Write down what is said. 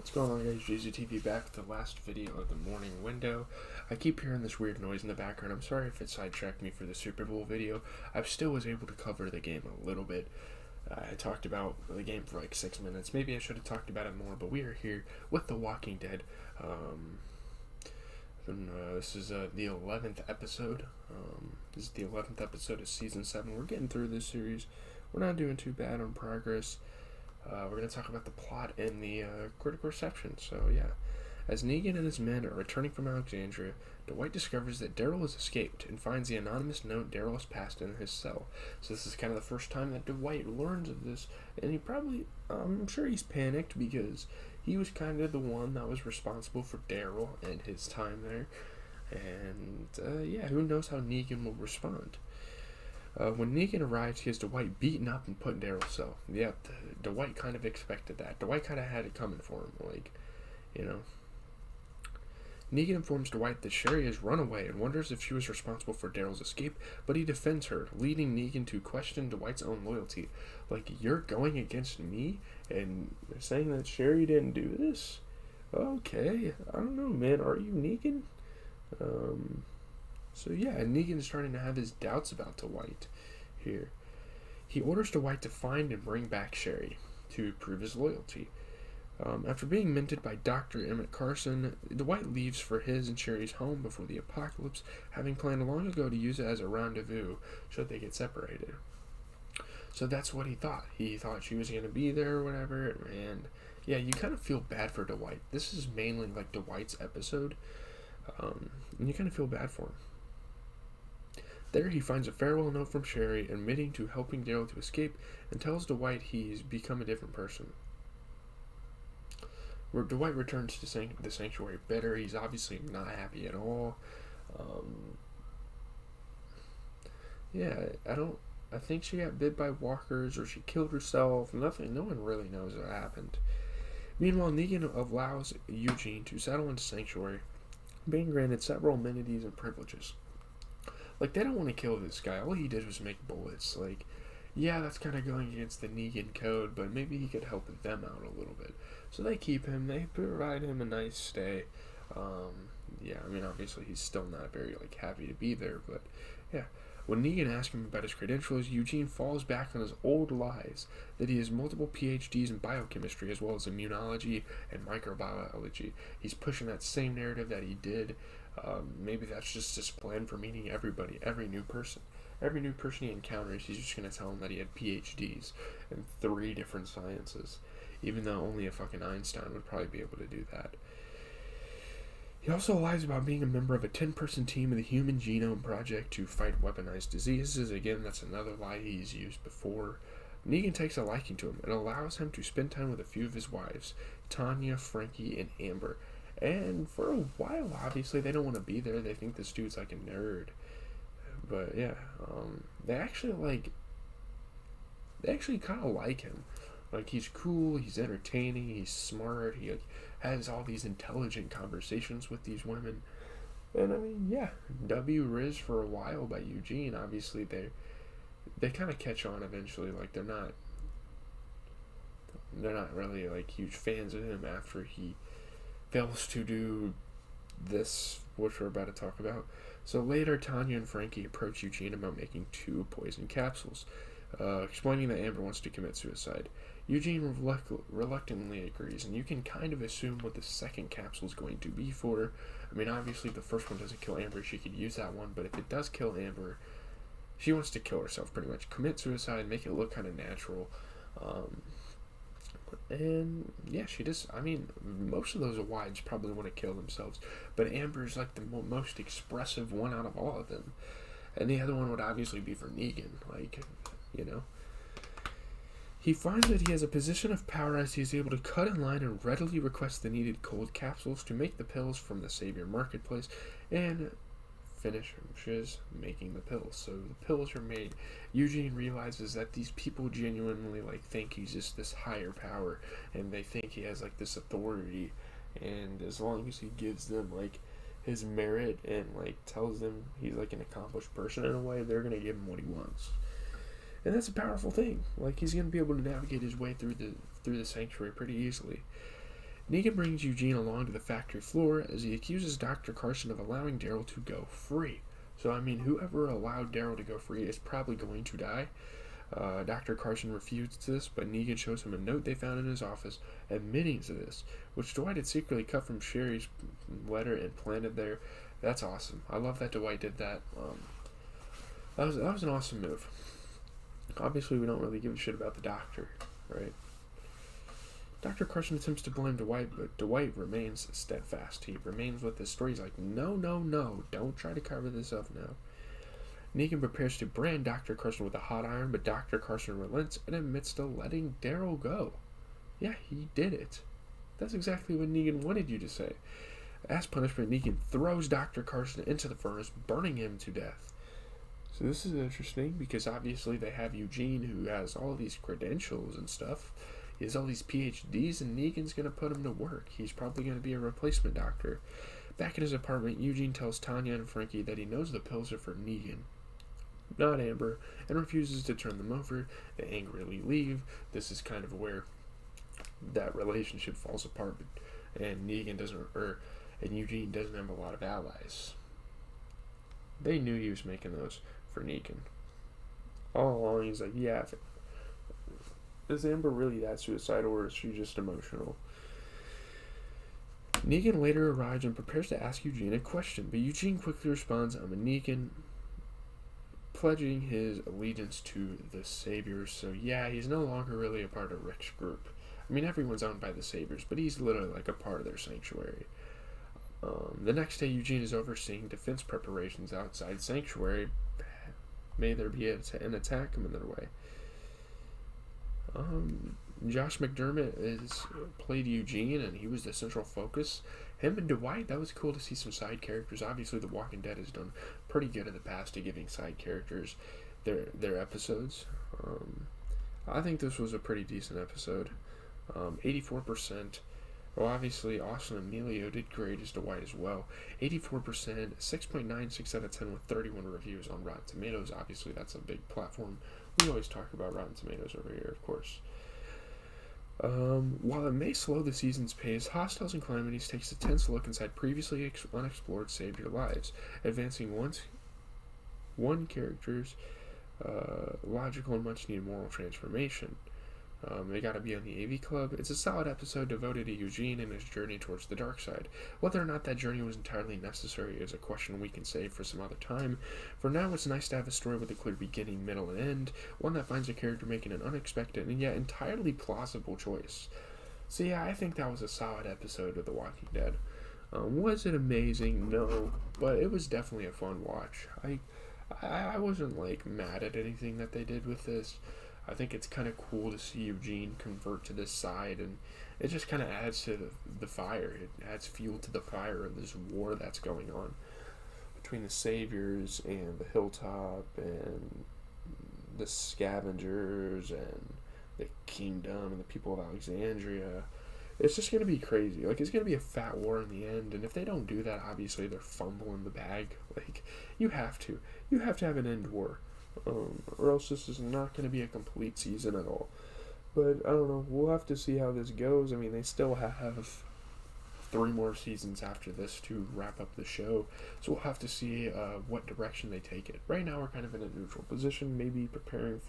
What's going on, guys? JZTV back with the last video of the morning window. I keep hearing this weird noise in the background. I'm sorry if it sidetracked me for the Super Bowl video. I still was able to cover the game a little bit. I talked about the game for like 6 minutes. Maybe I should have talked about it more, but we are here with The Walking Dead. This is the 11th episode. This is the 11th episode of Season 7. We're getting through this series. We're not doing too bad on progress. We're going to talk about the plot and the critical reception. So, yeah. As Negan and his men are returning from Alexandria, Dwight discovers that Daryl has escaped and finds the anonymous note Daryl has passed in his cell. So this is kind of the first time that Dwight learns of this, and he probably, I'm sure he's panicked because he was kind of the one that was responsible for Daryl and his time there. And, yeah, who knows how Negan will respond. When Negan arrives, he has Dwight beaten up and put in Daryl's cell. Yep, Dwight kind of expected that. Dwight kind of had it coming for him, Negan informs Dwight that Sherry has run away and wonders if she was responsible for Daryl's escape, but he defends her, leading Negan to question Dwight's own loyalty. Like, you're going against me and saying that Sherry didn't do this? Okay, I don't know, man. Are you Negan? So yeah, Negan is starting to have his doubts about Dwight here. He orders Dwight to find and bring back Sherry to prove his loyalty. After being minted by Dr. Emmett Carson, Dwight leaves for his and Sherry's home before the apocalypse, having planned long ago to use it as a rendezvous should they get separated. So that's what he thought. He thought she was going to be there or whatever, and yeah, you kind of feel bad for Dwight. This is mainly like Dwight's episode, and you kind of feel bad for him. There he finds a farewell note from Sherry admitting to helping Daryl to escape and tells Dwight he's become a different person. Dwight returns to the sanctuary bitter. He's obviously not happy at all. I think she got bit by walkers or she killed herself. No one really knows what happened. Meanwhile, Negan allows Eugene to settle into sanctuary, being granted several amenities and privileges. Like, they don't want to kill this guy. All he did was make bullets. Like, yeah, that's kind of going against the Negan code, but maybe he could help them out a little bit. So they keep him. They provide him a nice stay. Obviously he's still not very, happy to be there, but, yeah. When Negan asks him about his credentials, Eugene falls back on his old lies that he has multiple PhDs in biochemistry as well as immunology and microbiology. He's pushing that same narrative that he did. Maybe that's just his plan for meeting everybody, every new person. Every new person he encounters, he's just going to tell him that he had PhDs in 3 different sciences, even though only a fucking Einstein would probably be able to do that. He also lies about being a member of a 10-person team of the Human Genome Project to fight weaponized diseases. Again, that's another lie he's used before. Negan takes a liking to him and allows him to spend time with a few of his wives, Tanya, Frankie, and Amber. And for a while, obviously, they don't want to be there. They think this dude's like a nerd. But yeah, they actually kind of like him. Like, he's cool, he's entertaining, he's smart, he has all these intelligent conversations with these women. And I mean, yeah, W Riz for a while by Eugene. Obviously, they kind of catch on eventually. Like, they're not really huge fans of him after he fails to do this, which we're about to talk about. So later, Tanya and Frankie approach Eugene about making 2 poison capsules, explaining that Amber wants to commit suicide. Eugene reluctantly agrees, and you can kind of assume what the second capsule is going to be for. I mean, obviously, the first one doesn't kill Amber. She could use that one, but if it does kill Amber, she wants to kill herself, pretty much. Commit suicide, make it look kind of natural. And yeah, she does. I mean, most of those wives probably want to kill themselves, but Amber's like the most expressive one out of all of them. And the other one would obviously be for Negan, He finds that he has a position of power as he is able to cut in line and readily request the needed cold capsules to make the pills from the Savior Marketplace, and finishes making the pills. So the pills are made. Eugene realizes that these people genuinely think he's just this higher power, and they think he has this authority, and as long as he gives them his merit and tells them he's an accomplished person in a way, they're gonna give him what he wants. And that's a powerful thing. He's gonna be able to navigate his way through the sanctuary pretty easily. Negan brings Eugene along to the factory floor as he accuses Dr. Carson of allowing Daryl to go free. So, I mean, whoever allowed Daryl to go free is probably going to die. Dr. Carson refutes this, but Negan shows him a note they found in his office admitting to this, which Dwight had secretly cut from Sherry's letter and planted there. That's awesome. I love that Dwight did that. That was an awesome move. Obviously, we don't really give a shit about the doctor, right? Dr. Carson attempts to blame Dwight, but Dwight remains steadfast. He remains with his story. He's like, no, don't try to cover this up now. Negan prepares to brand Dr. Carson with a hot iron, but Dr. Carson relents and admits to letting Daryl go. Yeah, he did it. That's exactly what Negan wanted you to say. As punishment, Negan throws Dr. Carson into the furnace, burning him to death. So this is interesting because obviously they have Eugene, who has all these credentials and stuff. He has all these PhDs, and Negan's going to put him to work. He's probably going to be a replacement doctor. Back in his apartment, Eugene tells Tanya and Frankie that he knows the pills are for Negan, not Amber, and refuses to turn them over. They angrily leave. This is kind of where that relationship falls apart, and Eugene doesn't have a lot of allies. They knew he was making those for Negan. All along, he's like, yeah, is Amber really that suicidal, or is she just emotional? Negan later arrives and prepares to ask Eugene a question, but Eugene quickly responds, I'm a Negan, pledging his allegiance to the Saviors. So yeah, he's no longer really a part of Rick's group. I mean, everyone's owned by the Saviors, but he's literally like a part of their sanctuary. The next day, Eugene is overseeing defense preparations outside Sanctuary. May there be an attack coming their way. Josh McDermott played Eugene, and he was the central focus. Him and Dwight, that was cool to see some side characters. Obviously, The Walking Dead has done pretty good in the past at giving side characters their episodes. I think this was a pretty decent episode. 84%. Well, obviously, Austin Emilio did great as Dwight as well. 84%, 6.96 out of 10 with 31 reviews on Rotten Tomatoes. Obviously, that's a big platform. We always talk about Rotten Tomatoes over here, of course. While it may slow the season's pace, Hostiles and Calamities takes a tense look inside previously unexplored Savior lives, advancing one character's logical and much-needed moral transformation. They gotta be on the AV Club. It's a solid episode devoted to Eugene and his journey towards the dark side. Whether or not that journey was entirely necessary is a question we can save for some other time. For now, it's nice to have a story with a clear beginning, middle, and end, one that finds a character making an unexpected and yet entirely plausible choice. So yeah, I think that was a solid episode of The Walking Dead. Was it amazing? No, but it was definitely a fun watch. I wasn't like mad at anything that they did with this. I think it's kind of cool to see Eugene convert to this side, and it just kind of adds to the fire. It adds fuel to the fire of this war that's going on between the Saviors and the Hilltop and the Scavengers and the Kingdom and the people of Alexandria. It's just going to be crazy. Like, it's going to be a fat war in the end, and if they don't do that, obviously they're fumbling the bag. Like, you have to have an end war. Or else this is not going to be a complete season at all. But I don't know. We'll have to see how this goes. I mean, they still have 3 more seasons after this to wrap up the show. So we'll have to see what direction they take it. Right now, we're kind of in a neutral position, maybe preparing for